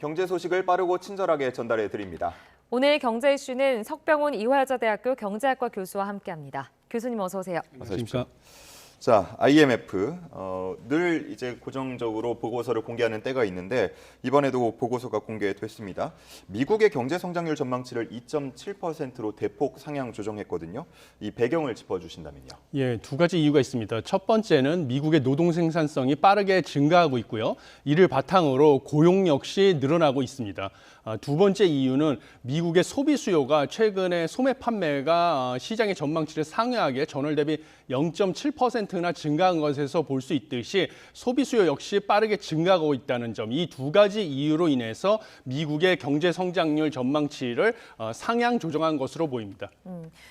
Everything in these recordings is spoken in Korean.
경제 소식을 빠르고 친절하게 전달해 드립니다. 오늘 경제 이슈는 석병훈 이화여자대학교 경제학과 교수와 함께합니다. 교수님 어서 오세요. 어서 오십시오. 자, IMF 늘 이제 고정적으로 보고서를 공개하는 때가 있는데 이번에도 보고서가 공개됐습니다. 미국의 경제 성장률 전망치를 2.7%로 대폭 상향 조정했거든요. 이 배경을 짚어주신다면요. 예, 두 가지 이유가 있습니다. 첫 번째는 미국의 노동 생산성이 빠르게 증가하고 있고요. 이를 바탕으로 고용 역시 늘어나고 있습니다. 두 번째 이유는 미국의 소비 수요가 최근에 소매 판매가 시장의 전망치를 상회하게 전월 대비 0.7%나 증가한 것에서 볼 수 있듯이 소비 수요 역시 빠르게 증가하고 있다는 점, 이 두 가지 이유로 인해서 미국의 경제 성장률 전망치를 상향 조정한 것으로 보입니다.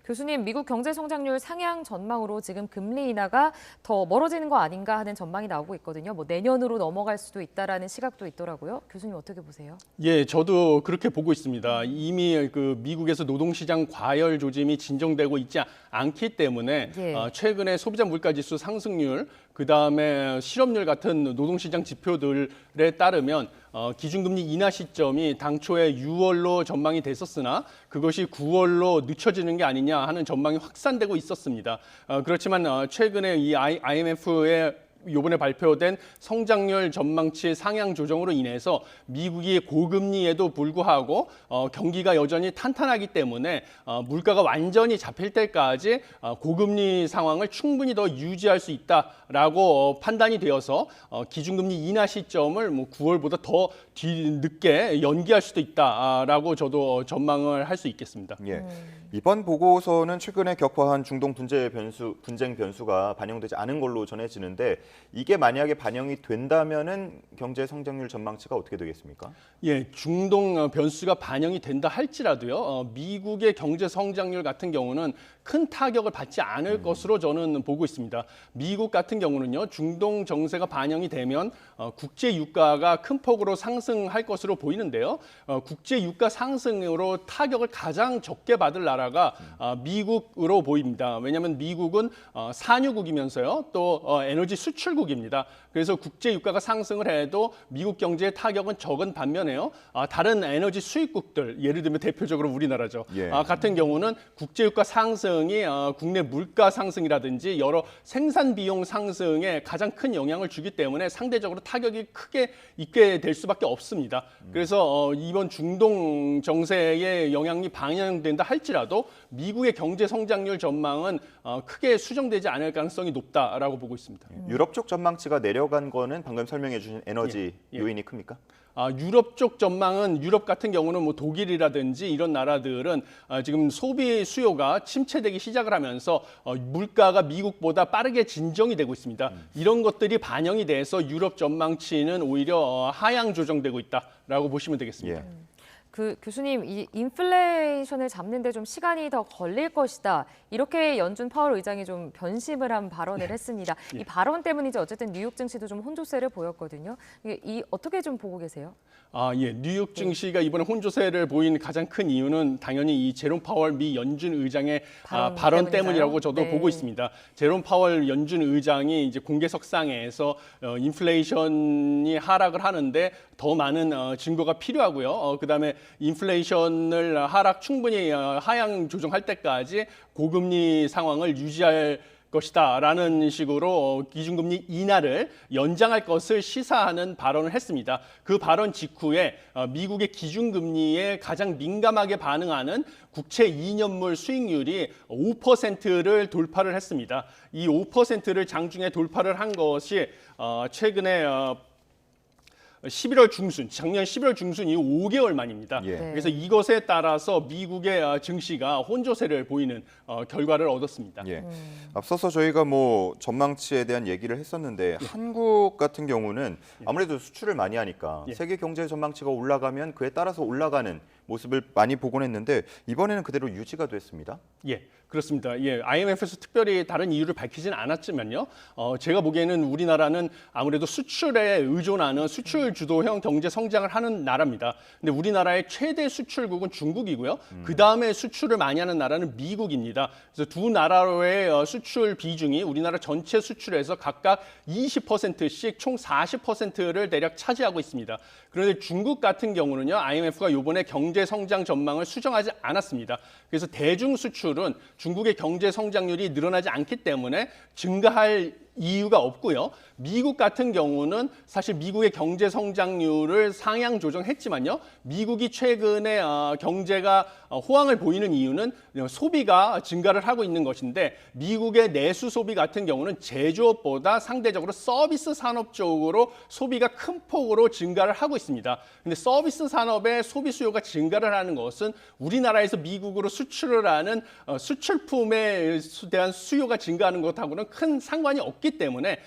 교수님, 미국 경제 성장률 상향 전망으로 지금 금리 인하가 더 멀어지는 거 아닌가 하는 전망이 나오고 있거든요. 뭐 내년으로 넘어갈 수도 있다라는 시각도 있더라고요. 교수님 어떻게 보세요? 예, 저도 그렇게 보고 있습니다. 이미 그 미국에서 노동시장 과열 조짐이 진정되고 있지 않기 때문에 예. 최근에 소비자 물가지수 상승률, 그다음에 실업률 같은 노동시장 지표들에 따르면 기준금리 인하 시점이 당초에 6월로 전망이 됐었으나 그것이 9월로 늦춰지는 게 아니냐 하는 전망이 확산되고 있었습니다. 그렇지만 최근에 이 IMF의 이번에 발표된 성장률 전망치 상향 조정으로 인해서 미국이 고금리에도 불구하고 경기가 여전히 탄탄하기 때문에 물가가 완전히 잡힐 때까지 고금리 상황을 충분히 더 유지할 수 있다라고 판단이 되어서 기준금리 인하 시점을 9월보다 더 늦게 연기할 수도 있다라고 저도 전망을 할 수 있겠습니다. 예. 이번 보고서는 최근에 격화한 중동 분쟁 변수가 반영되지 않은 걸로 전해지는데 이게 만약에 반영이 된다면은 경제 성장률 전망치가 어떻게 되겠습니까? 예, 중동 변수가 반영이 된다 할지라도요, 미국의 경제 성장률 같은 경우는 큰 타격을 받지 않을 것으로 저는 보고 있습니다. 미국 같은 경우는요, 중동 정세가 반영이 되면 국제 유가가 큰 폭으로 상승할 것으로 보이는데요. 국제 유가 상승으로 타격을 가장 적게 받을 나라가 미국으로 보입니다. 왜냐하면 미국은 산유국이면서요, 또 에너지 수출국입니다. 그래서 국제 유가가 상승을 해도 미국 경제의 타격은 적은 반면에요, 다른 에너지 수입국들, 예를 들면 대표적으로 우리나라죠. 예. 같은 경우는 국제 유가 상승이 국내 물가 상승이라든지 여러 생산 비용 상승에 가장 큰 영향을 주기 때문에 상대적으로 타격이 크게 있게 될 수밖에 없습니다. 그래서 이번 중동 정세의 영향이 반영된다 할지라도 미국의 경제 성장률 전망은 크게 수정되지 않을 가능성이 높다라고 보고 있습니다. 유럽 쪽 전망치가 내려간 거는 방금 설명해 주신 에너지 요인이 큽니까? 유럽 쪽 전망은, 유럽 같은 경우는 뭐 독일이라든지 이런 나라들은 지금 소비 수요가 침체되기 시작을 하면서 물가가 미국보다 빠르게 진정이 되고 있습니다. 이런 것들이 반영이 돼서 유럽 전망치는 오히려 하향 조정되고 있다라고 보시면 되겠습니다. 예. 교수님, 이 인플레이션을 잡는 데 좀 시간이 더 걸릴 것이다. 이렇게 연준 파월 의장이 좀 변심을 한 발언을 했습니다. 이 발언 때문이지 어쨌든 뉴욕 증시도 좀 혼조세를 보였거든요. 어떻게 좀 보고 계세요? 예. 뉴욕 증시가 이번에 혼조세를 보인 가장 큰 이유는 당연히 이 제롬 파월 미 연준 의장의 발언 때문이라고 저도 보고 있습니다. 제롬 파월 연준 의장이 이제 공개석상에서 인플레이션이 하락을 하는데 더 많은 증거가 필요하고요. 그다음에 인플레이션을 충분히 하향 조정할 때까지 고금리 상황을 유지할 것이다라는 식으로 기준금리 인하를 연장할 것을 시사하는 발언을 했습니다. 그 발언 직후에 미국의 기준금리에 가장 민감하게 반응하는 국채 2년물 수익률이 5%를 돌파를 했습니다. 이 5%를 장중에 돌파를 한 것이 최근에 11월 중순, 작년 11월 중순 이후 5개월 만입니다. 예. 그래서 이것에 따라서 미국의 증시가 혼조세를 보이는 결과를 얻었습니다. 예. 앞서서 저희가 뭐 전망치에 대한 얘기를 했었는데 한국 같은 경우는 아무래도 수출을 많이 하니까 세계 경제 전망치가 올라가면 그에 따라서 올라가는 모습을 많이 보곤 했는데 이번에는 그대로 유지가 됐습니다. 예, 그렇습니다. 예, IMF에서 특별히 다른 이유를 밝히진 않았지만요. 제가 보기에는 우리나라는 아무래도 수출에 의존하는 수출 주도형 경제 성장을 하는 나라입니다. 근데 우리나라의 최대 수출국은 중국이고요. 그 다음에 수출을 많이 하는 나라는 미국입니다. 그래서 두 나라의 수출 비중이 우리나라 전체 수출에서 각각 20%씩 총 40%를 대략 차지하고 있습니다. 그런데 중국 같은 경우는요, IMF가 이번에 경제 성장 전망을 수정하지 않았습니다. 그래서 대중 수출은 중국의 경제 성장률이 늘어나지 않기 때문에 증가할 이유가 없고요. 미국 같은 경우는 사실 미국의 경제 성장률을 상향 조정했지만요. 미국이 최근에 경제가 호황을 보이는 이유는 소비가 증가를 하고 있는 것인데 미국의 내수 소비 같은 경우는 제조업보다 상대적으로 서비스 산업 쪽으로 소비가 큰 폭으로 증가를 하고 있습니다. 근데 서비스 산업의 소비 수요가 증가를 하는 것은 우리나라에서 미국으로 수출을 하는 수출품에 대한 수요가 증가하는 것하고는 큰 상관이 없기 때문에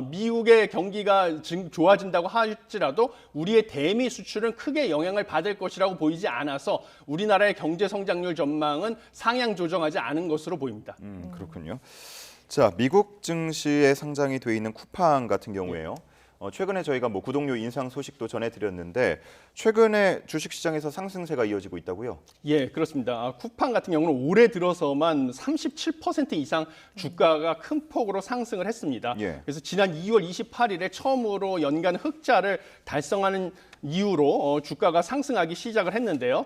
미국의 경기가 좋아진다고 할지라도 우리의 대미 수출은 크게 영향을 받을 것이라고 보이지 않아서 우리나라의 경제 성장률 전망은 상향 조정하지 않은 것으로 보입니다. 그렇군요. 자, 미국 증시에 상장이 돼 있는 쿠팡 같은 경우에요. 최근에 저희가 뭐 구독료 인상 소식도 전해드렸는데 최근에 주식시장에서 상승세가 이어지고 있다고요? 예, 그렇습니다. 쿠팡 같은 경우는 올해 들어서만 37% 이상 주가가 큰 폭으로 상승을 했습니다. 예. 그래서 지난 2월 28일에 처음으로 연간 흑자를 달성하는 이후로 주가가 상승하기 시작을 했는데요.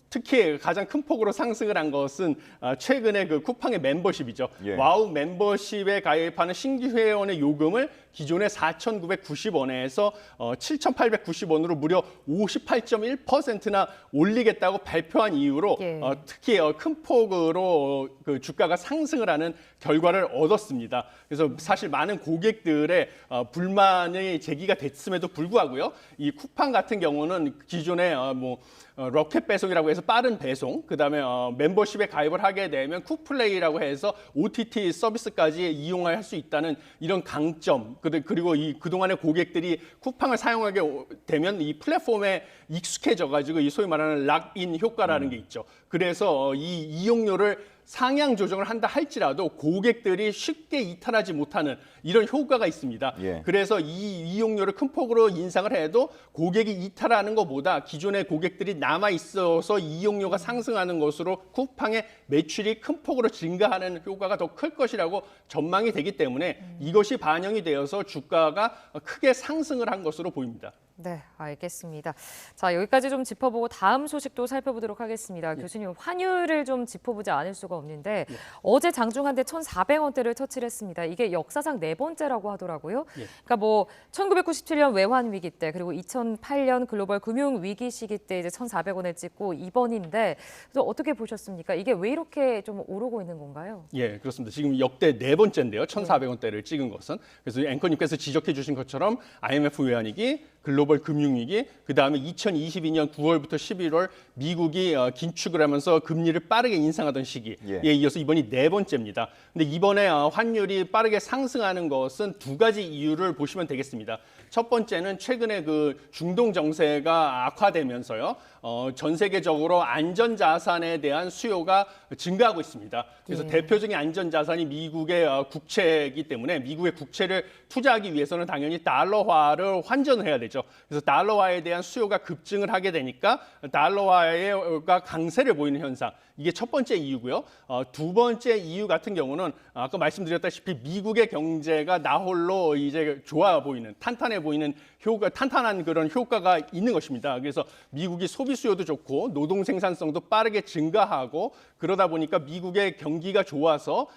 특히 가장 큰 폭으로 상승을 한 것은 최근에 그 쿠팡의 멤버십이죠. 예. 와우 멤버십에 가입하는 신규 회원의 요금을 기존의 4,990원에서 7,890원으로 무려 58.1%나 올리겠다고 발표한 이후로 예. 특히 큰 폭으로 그 주가가 상승을 하는 결과를 얻었습니다. 그래서 사실 많은 고객들의 불만이 제기가 됐음에도 불구하고요. 이 쿠팡 같은 경우는 기존에 로켓 배송이라고 해서 빠른 배송, 그다음에 멤버십에 가입을 하게 되면 쿠플레이라고 해서 OTT 서비스까지 이용할 수 있다는 이런 강점, 그리고 그동안의 고객들이 쿠팡을 사용하게 되면 이 플랫폼에 익숙해져 가지고 이 소위 말하는 락인 효과라는 게 있죠. 그래서 이 이용료를 상향 조정을 한다 할지라도 고객들이 쉽게 이탈하지 못하는 이런 효과가 있습니다. 예. 그래서 이 이용료를 큰 폭으로 인상을 해도 고객이 이탈하는 것보다 기존의 고객들이 남아 있어서 이용료가 상승하는 것으로 쿠팡의 매출이 큰 폭으로 증가하는 효과가 더 클 것이라고 전망이 되기 때문에 이것이 반영이 되어서 주가가 크게 상승을 한 것으로 보입니다. 네, 알겠습니다. 자, 여기까지 좀 짚어보고 다음 소식도 살펴보도록 하겠습니다. 교수님, 환율을 좀 짚어보지 않을 수가 없는데 어제 장중한데 1,400원대를 터치를 했습니다. 이게 역사상 네 번째라고 하더라고요. 그러니까 뭐 1997년 외환 위기 때 그리고 2008년 글로벌 금융 위기 시기 때 이제 1,400원을 찍고 이번인데 그래서 어떻게 보셨습니까? 이게 왜 이렇게 좀 오르고 있는 건가요? 예, 그렇습니다. 지금 역대 네 번째인데요. 1,400원대를 찍은 것은. 그래서 앵커님께서 지적해 주신 것처럼 IMF 외환위기, 글로벌 금융위기, 그다음에 2022년 9월부터 11월 미국이 긴축을 하면서 금리를 빠르게 인상하던 시기에 이어서 이번이 네 번째입니다. 근데 이번에 환율이 빠르게 상승하는 것은 두 가지 이유를 보시면 되겠습니다. 첫 번째는 최근에 그 중동 정세가 악화되면서요. 전 세계적으로 안전자산에 대한 수요가 증가하고 있습니다. 그래서 대표적인 안전자산이 미국의 국채이기 때문에 미국의 국채를 투자하기 위해서는 당연히 달러화를 환전을 해야 되죠. 그래서 달러화에 대한 수요가 급증을 하게 되니까 달러화가 강세를 보이는 현상. 이게 첫 번째 이유고요. 두 번째 이유 같은 경우는 아까 말씀드렸다시피 미국의 경제가 나홀로 이제 좋아 보이는, 탄탄해 보이는 탄탄한 그런 효과가 있는 것입니다. 그래서 미국이 소비 수요도 좋고 노동 생산성도 빠르게 증가하고 그러다 보니까 미국의 경기가 좋아서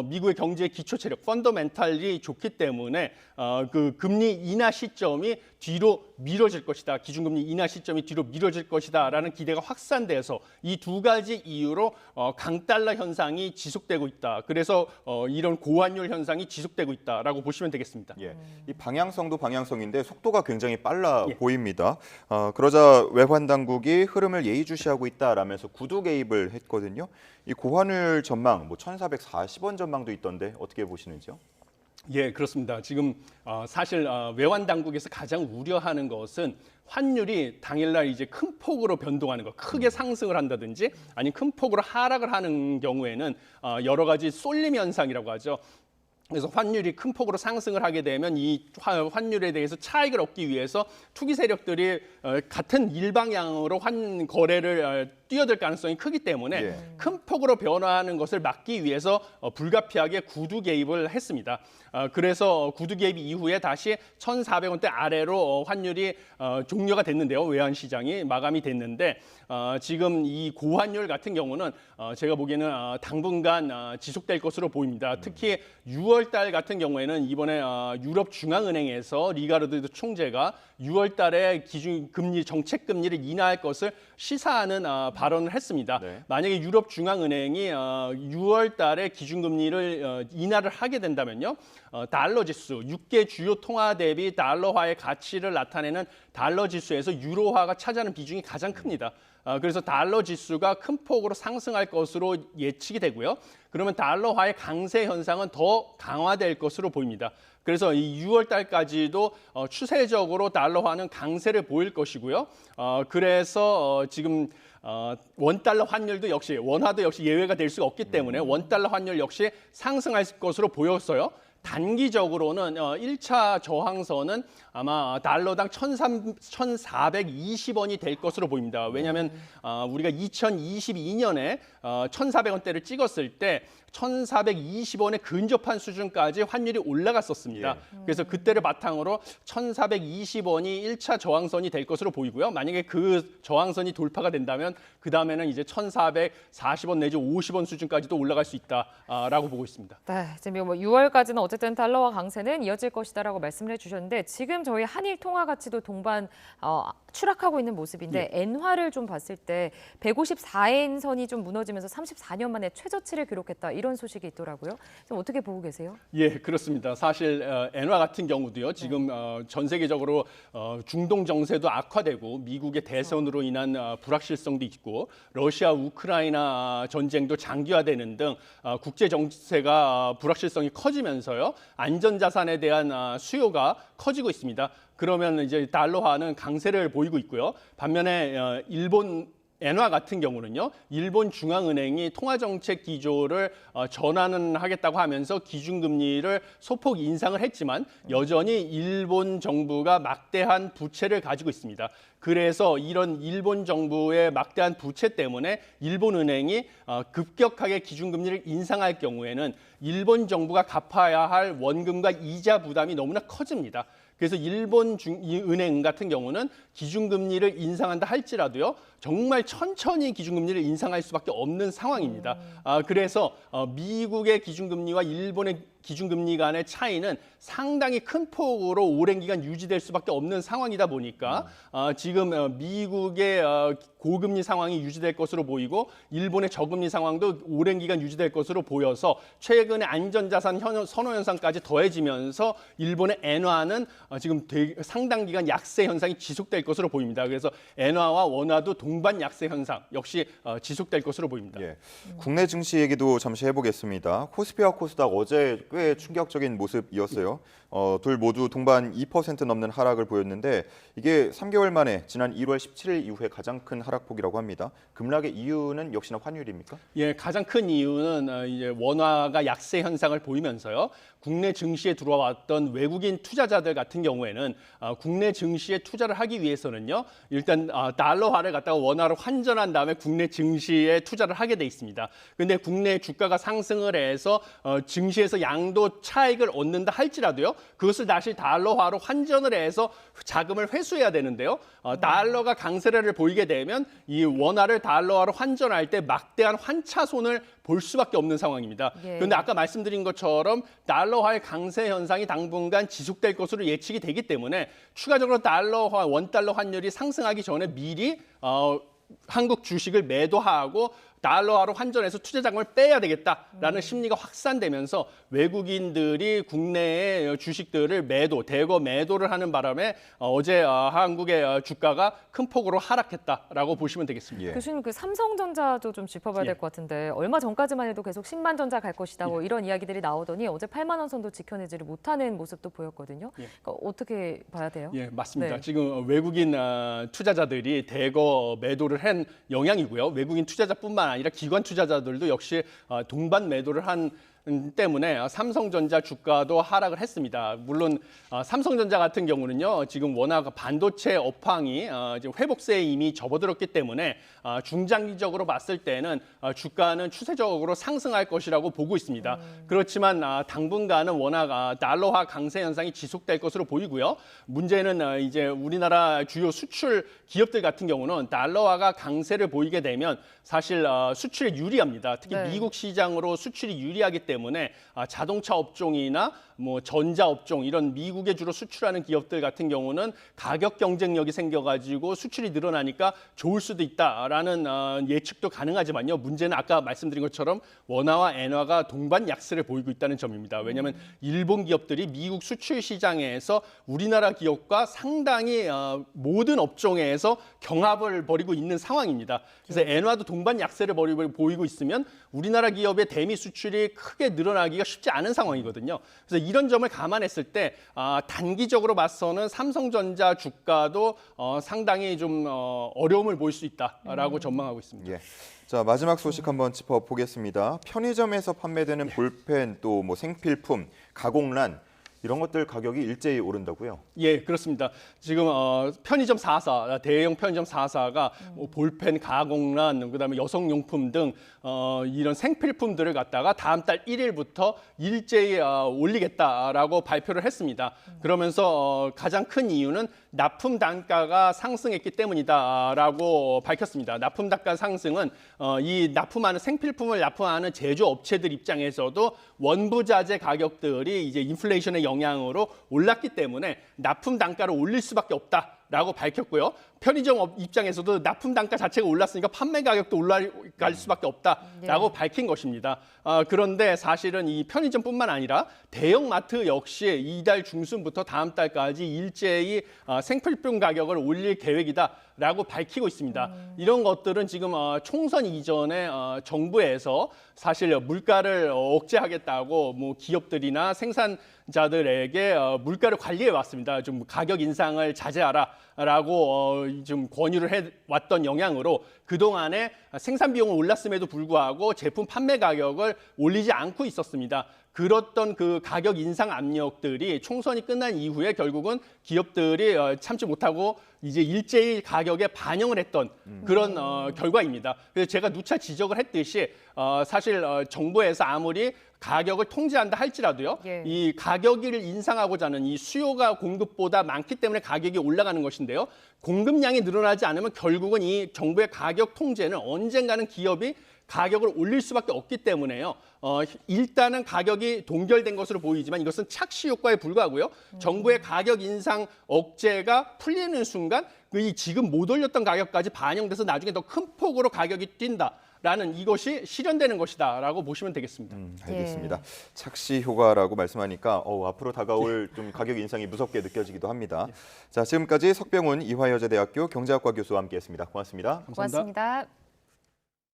미국의 경제의 기초 체력, 펀더멘탈이 좋기 때문에 그 금리 인하 시점이 뒤로 미뤄질 것이다. 기준금리 인하 시점이 뒤로 미뤄질 것이다라는 기대가 확산돼서 이 두 가지 이유로 강달러 현상이 지속되고 있다. 그래서 이런 고환율 현상이 지속되고 있다라고 보시면 되겠습니다. 예, 이 방향성도 방향성인데 속도가 굉장히 빨라 보입니다. 그러자 외환 당국이 흐름을 예의주시하고 있다라면서 구두 개입을 했거든요. 이 고환율 전망, 뭐 1,440원 전망도 있던데 어떻게 보시는지요? 예, 그렇습니다. 지금 사실 외환 당국에서 가장 우려하는 것은 환율이 당일날 이제 큰 폭으로 변동하는 것, 크게 상승을 한다든지 아니면 큰 폭으로 하락을 하는 경우에는 여러 가지 쏠림 현상이라고 하죠. 그래서 환율이 큰 폭으로 상승을 하게 되면 이 환율에 대해서 차익을 얻기 위해서 투기 세력들이 같은 일방향으로 거래를 뛰어들 가능성이 크기 때문에 예. 큰 폭으로 변화하는 것을 막기 위해서 불가피하게 구두 개입을 했습니다. 그래서 구두 개입 이후에 다시 1,400원대 아래로 환율이 종료가 됐는데요. 외환 시장이 마감이 됐는데 지금 이 고환율 같은 경우는 제가 보기에는 당분간 지속될 것으로 보입니다. 특히 6월 달 같은 경우에는 이번에 유럽 중앙은행에서 리가르드 총재가 6월 달에 기준금리 정책 금리를 인하할 것을 시사하는 발언을 했습니다. 네. 만약에 유럽 중앙은행이 6월 달에 기준금리를 인하를 하게 된다면요. 달러 지수, 6개 주요 통화 대비 달러화의 가치를 나타내는 달러 지수에서 유로화가 차지하는 비중이 가장 큽니다. 그래서 달러 지수가 큰 폭으로 상승할 것으로 예측이 되고요. 그러면 달러화의 강세 현상은 더 강화될 것으로 보입니다. 그래서 이 6월 달까지도 추세적으로 달러화는 강세를 보일 것이고요. 그래서 지금 원달러 환율도 역시 원화도 역시 예외가 될 수가 없기 때문에 원달러 환율 역시 상승할 것으로 보였어요. 단기적으로는 1차 저항선은 아마 달러당 1,420원이 될 것으로 보입니다. 왜냐하면 우리가 2022년에 1,400원대를 찍었을 때 1,420원에 근접한 수준까지 환율이 올라갔었습니다. 그래서 그때를 바탕으로 1,420원이 1차 저항선이 될 것으로 보이고요. 만약에 그 저항선이 돌파가 된다면 그 다음에는 이제 1,440원 내지 50원 수준까지도 올라갈 수 있다라고 보고 있습니다. 네, 지금 뭐 6월까지는 어쨌든 달러화 강세는 이어질 것이다라고 말씀을 해주셨는데 지금 저희 한일 통화 가치도 동반 추락하고 있는 모습인데 엔화를 좀 봤을 때 154엔 선이 좀 무너지면서 34년 만에 최저치를 기록했다 이런 소식이 있더라고요. 좀 어떻게 보고 계세요? 예, 그렇습니다. 사실 엔화 같은 경우도요. 지금 전 세계적으로 중동 정세도 악화되고 미국의 대선으로 인한 불확실성도 있고 러시아 우크라이나 전쟁도 장기화되는 등 국제 정세가 불확실성이 커지면서요. 안전 자산에 대한 수요가 커지고 있습니다. 그러면 이제 달러화는 강세를 보이고 있고요. 반면에 일본 엔화 같은 경우는요. 일본 중앙은행이 통화정책 기조를 전환은 하겠다고 하면서 기준금리를 소폭 인상을 했지만 여전히 일본 정부가 막대한 부채를 가지고 있습니다. 그래서 이런 일본 정부의 막대한 부채 때문에 일본 은행이 급격하게 기준금리를 인상할 경우에는 일본 정부가 갚아야 할 원금과 이자 부담이 너무나 커집니다. 그래서 일본 은행 같은 경우는 기준금리를 인상한다 할지라도요. 정말 천천히 기준금리를 인상할 수밖에 없는 상황입니다. 그래서 미국의 기준금리와 일본의 기준금리 간의 차이는 상당히 큰 폭으로 오랜 기간 유지될 수밖에 없는 상황이다 보니까 지금 미국의 고금리 상황이 유지될 것으로 보이고 일본의 저금리 상황도 오랜 기간 유지될 것으로 보여서 최근에 안전자산 선호 현상까지 더해지면서 일본의 엔화는 지금 상당 기간 약세 현상이 지속될 것으로 보입니다. 그래서 엔화와 원화도 동반 약세 현상 역시 지속될 것으로 보입니다. 예. 국내 증시 얘기도 잠시 해보겠습니다. 코스피와 코스닥 어제 꽤 충격적인 모습이었어요. 둘 모두 동반 2% 넘는 하락을 보였는데 이게 3개월 만에 지난 1월 17일 이후에 가장 큰 하락폭이라고 합니다. 급락의 이유는 역시나 환율입니까? 예, 가장 큰 이유는 이제 원화가 약세 현상을 보이면서요. 국내 증시에 들어왔던 외국인 투자자들 같은 경우에는 국내 증시에 투자를 하기 위해서는요. 일단 달러화를 갖다가 원화로 환전한 다음에 국내 증시에 투자를 하게 돼 있습니다. 근데 국내 주가가 상승을 해서 증시에서 양도 차익을 얻는다 할지라도요. 그것을 다시 달러화로 환전을 해서 자금을 회수해야 되는데요. 달러가 강세를 보이게 되면 이 원화를 달러화로 환전할 때 막대한 환차손을 볼 수밖에 없는 상황입니다. 그런데 아까 말씀드린 것처럼 달러화의 강세 현상이 당분간 지속될 것으로 예측이 되기 때문에 추가적으로 달러화, 원달러 환율이 상승하기 전에 미리 한국 주식을 매도하고 달러화로 환전해서 투자 자금을 빼야 되겠다라는 심리가 확산되면서 외국인들이 국내의 주식들을 대거 매도를 하는 바람에 어제 한국의 주가가 큰 폭으로 하락했다라고 보시면 되겠습니다. 예. 교수님 그 삼성전자도 좀 짚어봐야 될 것 같은데 얼마 전까지만 해도 계속 10만 전자 갈 것이다 뭐 이런 이야기들이 나오더니 어제 8만 원 선도 지켜내지를 못하는 모습도 보였거든요. 그러니까 어떻게 봐야 돼요? 예, 맞습니다. 네. 지금 외국인 투자자들이 대거 매도를 한 영향이고요. 외국인 투자자뿐만 아니라 기관 투자자들도 역시 동반 매도를 한 때문에 삼성전자 주가도 하락을 했습니다. 물론 삼성전자 같은 경우는요, 지금 워낙 반도체 업황이 지금 회복세에 이미 접어들었기 때문에 중장기적으로 봤을 때는 주가는 추세적으로 상승할 것이라고 보고 있습니다. 그렇지만 당분간은 워낙 달러화 강세 현상이 지속될 것으로 보이고요. 문제는 이제 우리나라 주요 수출 기업들 같은 경우는 달러화가 강세를 보이게 되면 사실 수출에 유리합니다. 특히 네. 미국 시장으로 수출이 유리하기 때문에 자동차 업종이나 뭐 전자 업종 이런 미국에 주로 수출하는 기업들 같은 경우는 가격 경쟁력이 생겨가지고 수출이 늘어나니까 좋을 수도 있다라는 예측도 가능하지만요. 문제는 아까 말씀드린 것처럼 원화와 엔화가 동반 약세를 보이고 있다는 점입니다. 왜냐하면 일본 기업들이 미국 수출 시장에서 우리나라 기업과 상당히 모든 업종에서 경합을 벌이고 있는 상황입니다. 그래서 엔화도 동반 약세를 보이고 있으면 우리나라 기업의 대미 수출이 크게 늘어나기가 쉽지 않은 상황이거든요. 그래서 이런 점을 감안했을 때 단기적으로 봐서는 삼성전자 주가도 상당히 좀 어려움을 보일 수 있다라고 전망하고 있습니다. 예. 자, 마지막 소식 한번 짚어보겠습니다. 편의점에서 판매되는 볼펜 또 뭐 생필품, 가공란 이런 것들 가격이 일제히 오른다고요? 예, 그렇습니다. 지금 편의점 4사, 대형 편의점 4사가 볼펜, 가공란, 그다음에 여성용품 등 이런 생필품들을 갖다가 다음 달 1일부터 일제히 올리겠다라고 발표를 했습니다. 그러면서 가장 큰 이유는 납품 단가가 상승했기 때문이다라고 밝혔습니다. 납품 단가 상승은 이 납품하는 생필품을 납품하는 제조업체들 입장에서도 원부자재 가격들이 이제 인플레이션의 영향으로 올랐기 때문에 납품 단가를 올릴 수밖에 없다라고 밝혔고요. 편의점 입장에서도 납품 단가 자체가 올랐으니까 판매 가격도 올라갈 수밖에 없다라고 밝힌 것입니다. 그런데 사실은 이 편의점뿐만 아니라 대형마트 역시 이달 중순부터 다음 달까지 일제히 생필품 가격을 올릴 계획이다라고 밝히고 있습니다. 이런 것들은 지금 총선 이전에 정부에서 사실 물가를 억제하겠다고 뭐 기업들이나 생산자들에게 물가를 관리해 왔습니다. 좀 가격 인상을 자제하라라고 좀 권유를 해왔던 영향으로 그동안에 생산 비용은 올랐음에도 불구하고 제품 판매 가격을 올리지 않고 있었습니다. 그랬던 그 가격 인상 압력들이 총선이 끝난 이후에 결국은 기업들이 참지 못하고 이제 일제히 가격에 반영을 했던 그런 결과입니다. 그래서 제가 누차 지적을 했듯이 사실 정부에서 아무리 가격을 통제한다 할지라도요. 예. 이 가격을 인상하고자 하는 이 수요가 공급보다 많기 때문에 가격이 올라가는 것인데요. 공급량이 늘어나지 않으면 결국은 이 정부의 가격 통제는 언젠가는 기업이 가격을 올릴 수밖에 없기 때문에요. 일단은 가격이 동결된 것으로 보이지만 이것은 착시 효과에 불과하고요. 정부의 가격 인상 억제가 풀리는 순간 이 지금 못 올렸던 가격까지 반영돼서 나중에 더 큰 폭으로 가격이 뛴다라는 이것이 실현되는 것이다라고 보시면 되겠습니다. 알겠습니다. 착시 효과라고 말씀하니까 앞으로 다가올 좀 가격 인상이 무섭게 느껴지기도 합니다. 자, 지금까지 석병훈 이화여자대학교 경제학과 교수와 함께했습니다. 고맙습니다. 감사합니다. 고맙습니다.